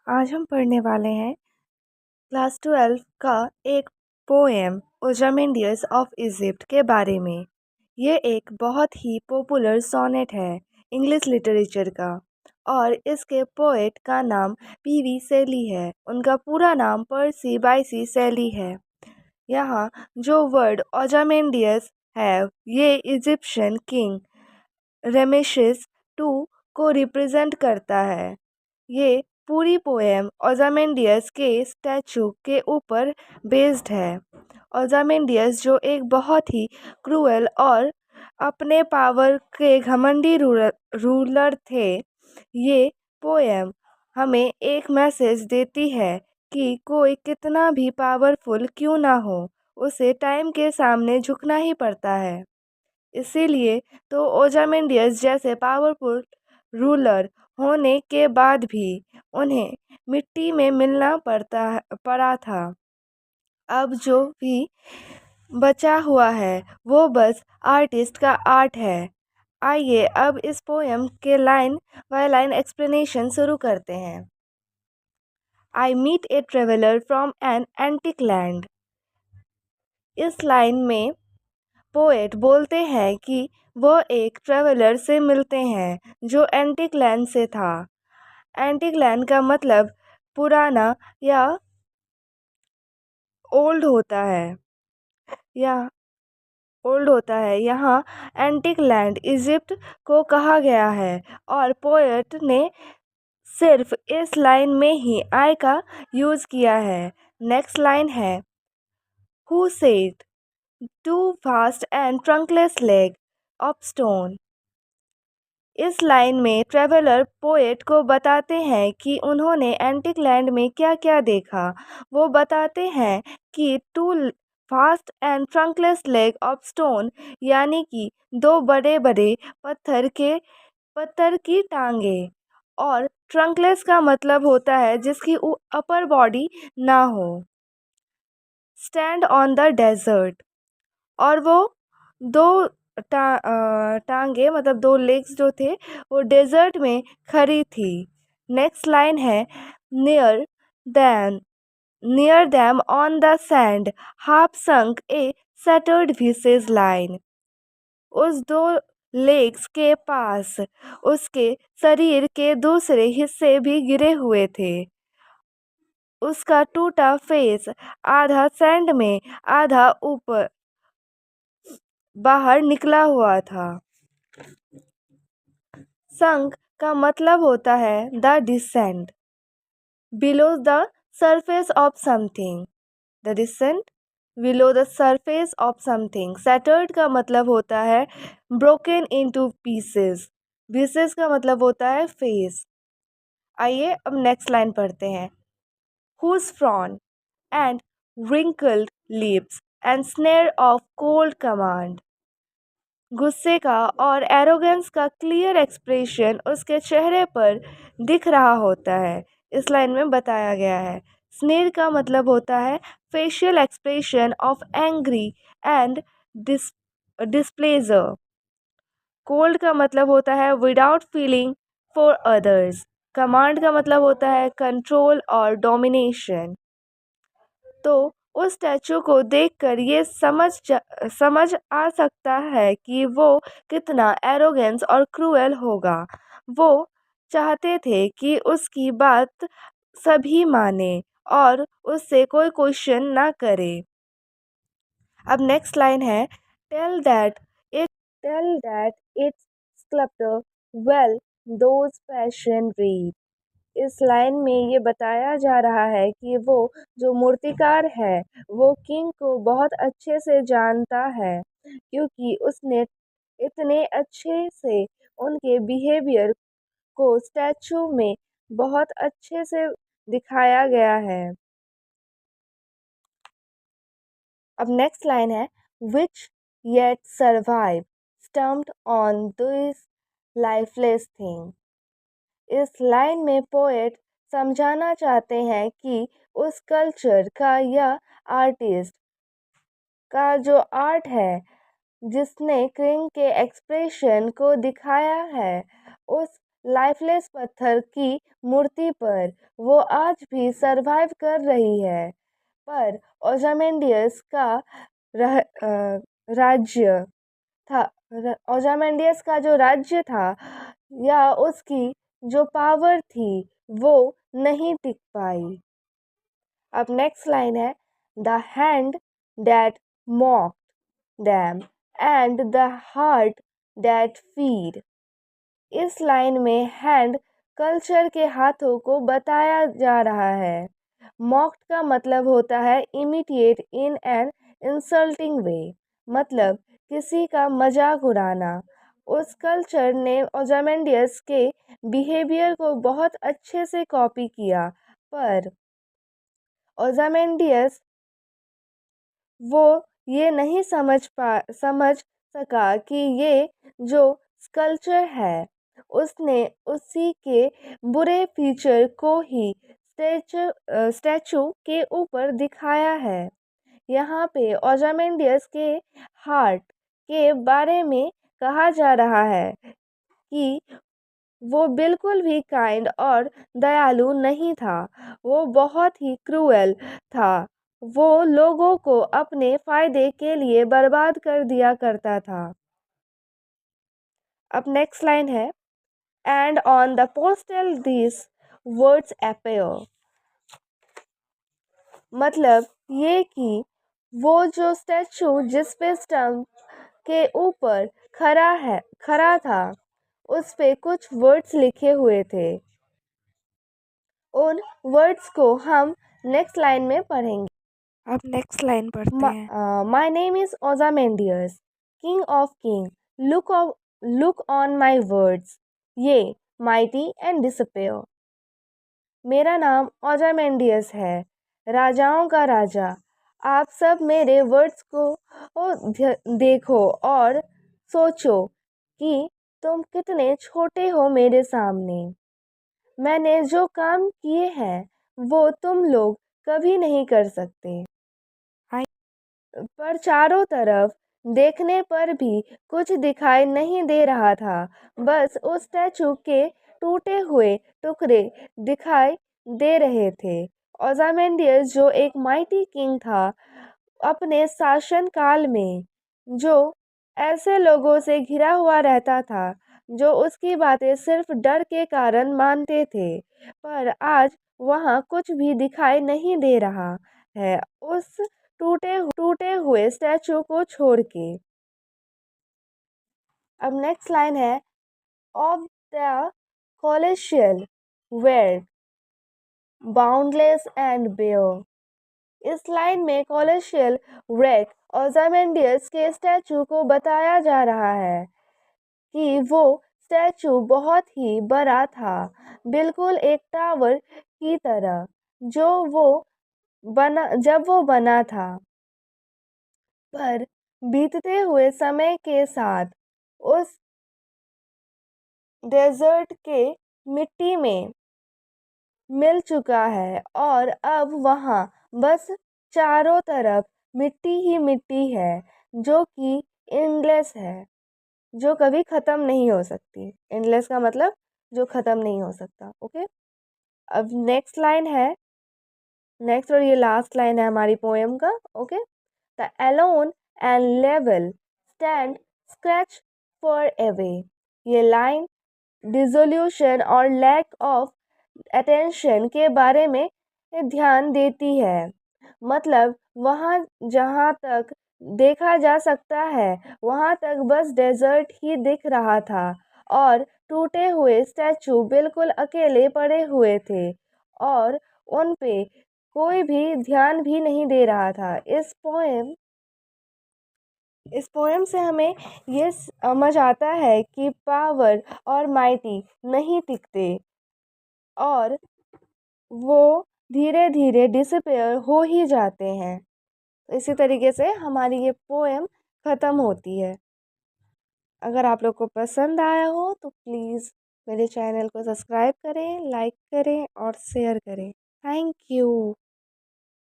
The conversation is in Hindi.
आज हम पढ़ने वाले हैं क्लास 12 का एक पोएम ओजामेंडियस ऑफ इजिप्ट के बारे में। ये एक बहुत ही पॉपुलर सोनेट है इंग्लिश लिटरेचर का और इसके पोएट का नाम पीवी सेली है। उनका पूरा नाम पर्सी बाइसी सेली है। यहाँ जो वर्ड ओजामेंडियस है ये इजिप्शियन किंग रेमेशिस टू को रिप्रेजेंट करता है। ये पूरी पोएम ओजामेंडियस के स्टैचू के ऊपर बेस्ड है। ओजामेंडियस जो एक बहुत ही क्रूएल और अपने पावर के घमंडी रूलर थे। ये पोएम हमें एक मैसेज देती है कि कोई कितना भी पावरफुल क्यों ना हो, उसे टाइम के सामने झुकना ही पड़ता है। इसीलिए तो ओजामेंडियस जैसे पावरफुल रूलर होने के बाद भी उन्हें मिट्टी में मिलना पड़ा था। अब जो भी बचा हुआ है वो बस आर्टिस्ट का आर्ट है। आइए अब इस पोएम के लाइन बाय लाइन एक्सप्लेनेशन शुरू करते हैं। I meet a traveller from an antique land. इस लाइन में पोएट बोलते हैं कि वो एक ट्रेवलर से मिलते हैं जो एंटिक लैंड से था। एंटिक लैंड का मतलब पुराना या ओल्ड होता है या ओल्ड होता है। यहाँ एंटिक लैंड इजिप्ट को कहा गया है और पोएट ने सिर्फ इस लाइन में ही आई का यूज़ किया है। नेक्स्ट लाइन है who said two fast and trunkless leg of stone. इस लाइन में ट्रेवलर पोएट को बताते हैं कि उन्होंने एंटिक लैंड में क्या क्या देखा। वो बताते हैं कि two fast and trunkless leg of stone यानी कि दो बड़े बड़े पत्थर की टांगे, और ट्रंकलेस का मतलब होता है जिसकी अपर बॉडी ना हो। स्टैंड ऑन द डेजर्ट, और वो दो टांगे मतलब दो लेग्स जो थे वो डेजर्ट में खड़ी थी। नेक्स्ट लाइन है near than near them on the sand half sunk a shattered visage line. उस दो लेग्स के पास उसके शरीर के दूसरे हिस्से भी गिरे हुए थे। उसका टूटा फेस आधा सैंड में आधा ऊपर बाहर निकला हुआ था। संक का मतलब होता है the descent below the surface of something. The descent below the surface of something. Shattered का मतलब होता है ब्रोकन इनटू पीसेस। पीसेस का मतलब होता है फेस। आइए अब नेक्स्ट लाइन पढ़ते हैं। Whose frown and wrinkled lips and snare of cold command। गुस्से का और एरोगेंस का क्लियर एक्सप्रेशन उसके चेहरे पर दिख रहा होता है, इस लाइन में बताया गया है। स्नेर का मतलब होता है facial expression of angry and displeasure. Cold का मतलब होता है without feeling for others. Command का मतलब होता है कंट्रोल और डोमिनेशन। तो उस स्टैचू को देखकर ये समझ आ सकता है कि वो कितना एरोगेंस और क्रूएल होगा। वो चाहते थे कि उसकी बात सभी माने और उससे कोई क्वेश्चन ना करे। अब नेक्स्ट लाइन है tell that its sculptor well those passion read. इस लाइन में ये बताया जा रहा है कि वो जो मूर्तिकार है वो किंग को बहुत अच्छे से जानता है, क्योंकि उसने इतने अच्छे से उनके बिहेवियर को स्टैचू में बहुत अच्छे से दिखाया गया है। अब नेक्स्ट लाइन है which yet survive stamped on this lifeless thing. इस लाइन में पोएट समझाना चाहते हैं कि उस कल्चर का या आर्टिस्ट का जो आर्ट है जिसने किंग के एक्सप्रेशन को दिखाया है, उस लाइफलेस पत्थर की मूर्ति पर वो आज भी सरवाइव कर रही है। पर ओजामेंडियस का राज्य था ओजामेंडियस का जो राज्य था या उसकी जो पावर थी वो नहीं टिक पाई। अब नेक्स्ट लाइन है, the hand that mocked them and the heart that feed। इस लाइन में हैंड कल्चर के हाथों को बताया जा रहा है। मॉक्ड का मतलब होता है इमिटेट इन एन इंसल्टिंग वे, मतलब किसी का मजाक उड़ाना। उस कल्चर ने ओजामेंडियस के बिहेवियर को बहुत अच्छे से कॉपी किया, पर ओजामेंडियस वो ये नहीं समझ सका कि ये जो स्कल्पचर है उसने उसी के बुरे फीचर को ही स्टैचू के ऊपर दिखाया है। यहाँ पे ओजामेंडियस के हार्ट के बारे में कहा जा रहा है कि वो बिल्कुल भी काइंड और दयालु नहीं था, वो बहुत ही क्रूएल था। वो लोगों को अपने फायदे के लिए बर्बाद कर दिया करता था। अब नेक्स्ट लाइन है, and on the postal this words appear, मतलब ये कि वो जो स्टैचू जिस पे स्टम्प के ऊपर खड़ा था उस पे कुछ वर्ड्स लिखे हुए थे। उन वर्ड्स को हम नेक्स्ट लाइन में पढ़ेंगे। अब नेक्स्ट लाइन पढ़ते हैं। My name is Ozymandias, king of king, look on my words, ye mighty and disappear. मेरा नाम ओजामेंडियस है, राजाओं का राजा। आप सब मेरे वर्ड्स को देखो और सोचो कि तुम कितने छोटे हो मेरे सामने। मैंने जो काम किए हैं वो तुम लोग कभी नहीं कर सकते। पर चारों तरफ देखने पर भी कुछ दिखाई नहीं दे रहा था, बस उस स्टैचू के टूटे हुए टुकड़े दिखाई दे रहे थे। ओजामेंडियस जो एक माइटी किंग था, अपने शासन काल में जो ऐसे लोगों से घिरा हुआ रहता था जो उसकी बातें सिर्फ डर के कारण मानते थे, पर आज वहाँ कुछ भी दिखाई नहीं दे रहा है उस टूटे हुए स्टैचू को छोड़ के। अब नेक्स्ट लाइन है, of the colossal were boundless and bare. इस लाइन में कोलेशियल रेक ओजामेंडियस के स्टैचू को बताया जा रहा है कि वो स्टैचू बहुत ही बड़ा था, बिल्कुल एक टावर की तरह, जब वो बना था। पर बीतते हुए समय के साथ उस डेजर्ट के मिट्टी में मिल चुका है और अब वहाँ बस चारों तरफ मिट्टी ही मिट्टी है जो कि एंडलेस है, जो कभी ख़त्म नहीं हो सकती। एंडलेस का मतलब जो ख़त्म नहीं हो सकता। ओके, अब नेक्स्ट लाइन है, नेक्स्ट और ये लास्ट लाइन है हमारी पोएम का। Okay, the alone and level stand scratch far away. ये लाइन डिसोल्यूशन और लैक ऑफ अटेंशन के बारे में ध्यान देती है, मतलब वहाँ जहाँ तक देखा जा सकता है वहाँ तक बस डेजर्ट ही दिख रहा था और टूटे हुए स्टैचू बिल्कुल अकेले पड़े हुए थे और उन पे कोई भी ध्यान भी नहीं दे रहा था। इस पोएम से हमें ये समझ आता है कि पावर और माइटी नहीं टिकते और वो धीरे धीरे डिसअपेयर हो ही जाते हैं। इसी तरीके से हमारी ये पोएम ख़त्म होती है। अगर आप लोग को पसंद आया हो तो प्लीज़ मेरे चैनल को सब्सक्राइब करें, लाइक करें और शेयर करें। Thank you.